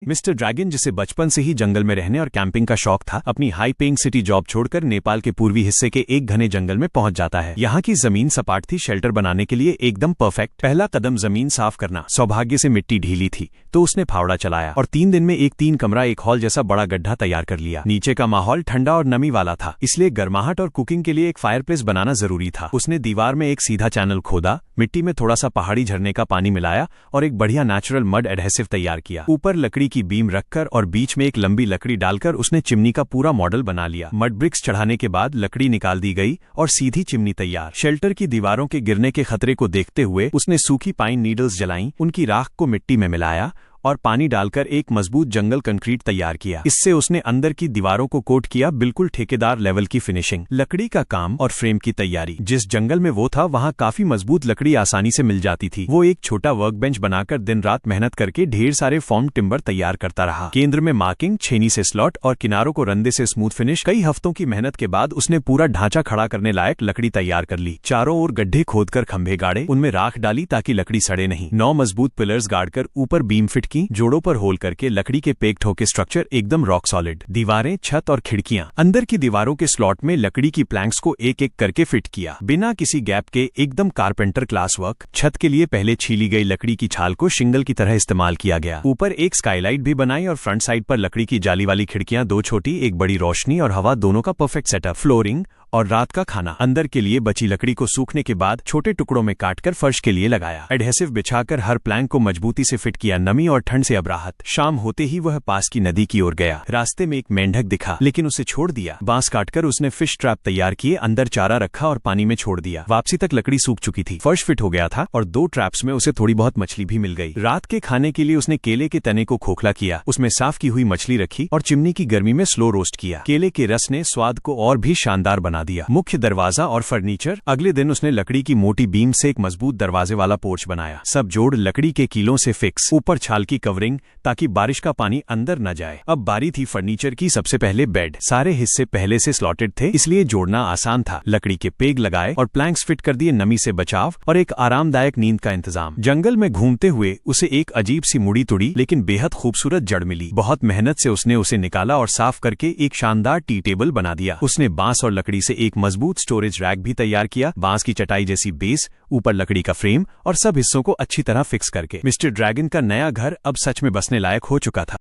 Mister dragon, जिसे बचपन से ही जंगल में रहने और कैंपिंग का शौक था, अपनी हाई पेइंग सिटी जॉब छोड़कर नेपाल के पूर्वी हिस्से के एक घने जंगल में पहुंच जाता है। यहाँ की जमीन सपाट थी, शेल्टर बनाने के लिए एकदम परफेक्ट। पहला कदम जमीन साफ करना। सौभाग्य से मिट्टी ढीली थी तो उसने फावड़ा चलाया और 3 दिन में एक 3 कमरा एक हॉल जैसा बड़ा गड्ढा तैयार कर लिया। नीचे का माहौल ठंडा और नमी वाला था, इसलिए गर्माहट और कुकिंग के लिए एक फायरप्लेस बनाना जरूरी था। उसने दीवार में एक सीधा चैनल खोदा, मिट्टी में थोड़ा सा पहाड़ी झरने का पानी मिलाया और एक बढ़िया नेचुरल मड एडहेसिव तैयार किया। ऊपर लकड़ी की बीम रखकर और बीच में एक लंबी लकड़ी डालकर उसने चिमनी का पूरा मॉडल बना लिया। मड ब्रिक्स चढ़ाने के बाद लकड़ी निकाल दी गई और सीधी चिमनी तैयार। शेल्टर की दीवारों के गिरने के खतरे को देखते हुए उसने सूखी पाइन नीडल्स जलाईं, उनकी राख को मिट्टी में मिलाया और पानी डालकर एक मजबूत जंगल कंक्रीट तैयार किया। इससे उसने अंदर की दीवारों को कोट किया, बिल्कुल ठेकेदार लेवल की फिनिशिंग। लकड़ी का काम और फ्रेम की तैयारी। जिस जंगल में वो था वहाँ काफी मजबूत लकड़ी आसानी से मिल जाती थी। वो एक छोटा वर्क बेंच बनाकर दिन रात मेहनत करके ढेर सारे फॉर्म टिम्बर तैयार करता रहा। केंद्र में मार्किंग, छेनी से स्लॉट और किनारों को रंदे से स्मूथ फिनिश। कई हफ्तों की मेहनत के बाद उसने पूरा ढांचा खड़ा करने लायक लकड़ी तैयार कर ली। चारों ओर गड्ढे खोदकर खंभे गाड़े, उनमें राख डाली ताकि लकड़ी सड़े नहीं। 9 मजबूत पिलर्स गाड़कर ऊपर बीम फिट की, जोड़ों पर होल करके लकड़ी के पेक्ट होके स्ट्रक्चर एकदम रॉक सॉलिड। दीवारें, छत और खिड़कियां। अंदर की दीवारों के स्लॉट में लकड़ी की प्लैंक्स को एक एक करके फिट किया, बिना किसी गैप के, एकदम कारपेंटर क्लास वर्क। छत के लिए पहले छीली गई लकड़ी की छाल को शिंगल की तरह इस्तेमाल किया गया। ऊपर एक स्काईलाइट भी बनाई और फ्रंट साइड पर लकड़ी की जाली वाली खिड़कियां, 2 छोटी, एक बड़ी, रोशनी और हवा दोनों का परफेक्ट सेटअप। फ्लोरिंग और रात का खाना। अंदर के लिए बची लकड़ी को सूखने के बाद छोटे टुकड़ों में काटकर फर्श के लिए लगाया। एडहेसिव बिछाकर हर प्लैंक को मजबूती से फिट किया। नमी और ठंड से अब राहत। शाम होते ही वह पास की नदी की ओर गया। रास्ते में एक मेंढक दिखा, लेकिन उसे छोड़ दिया। बांस काटकर उसने फिश ट्रैप तैयार किए, अंदर चारा रखा और पानी में छोड़ दिया। वापसी तक लकड़ी सूख चुकी थी, फर्श फिट हो गया था और 2 ट्रैप्स में उसे थोड़ी बहुत मछली भी मिल गई। रात के खाने के लिए उसने केले के तने को खोखला किया, उसमें साफ की हुई मछली रखी और चिमनी की गर्मी में स्लो रोस्ट किया। केले के रस ने स्वाद को और भी शानदार बना दिया। मुख्य दरवाजा और फर्नीचर। अगले दिन उसने लकड़ी की मोटी बीम से एक मजबूत दरवाजे वाला पोर्च बनाया। सब जोड़ लकड़ी के कीलों से फिक्स, ऊपर छाल की कवरिंग ताकि बारिश का पानी अंदर न जाए। अब बारी थी फर्नीचर की। सबसे पहले बेड। सारे हिस्से पहले से स्लॉटेड थे, इसलिए जोड़ना आसान था। लकड़ी के पेग लगाए और प्लैंक्स फिट कर दिए, नमी से बचाव और एक आरामदायक नींद का इंतजाम। जंगल में घूमते हुए उसे एक अजीब सी मुड़ी तुड़ी लेकिन बेहद खूबसूरत जड़ मिली। बहुत मेहनत से उसने उसे निकाला और साफ करके एक शानदार टी टेबल बना दिया। उसने बांस और लकड़ी से एक मजबूत स्टोरेज रैक भी तैयार किया, बांस की चटाई जैसी बेस, ऊपर लकड़ी का फ्रेम और सब हिस्सों को अच्छी तरह फिक्स करके मिस्टर ड्रैगन का नया घर अब सच में बसने लायक हो चुका था।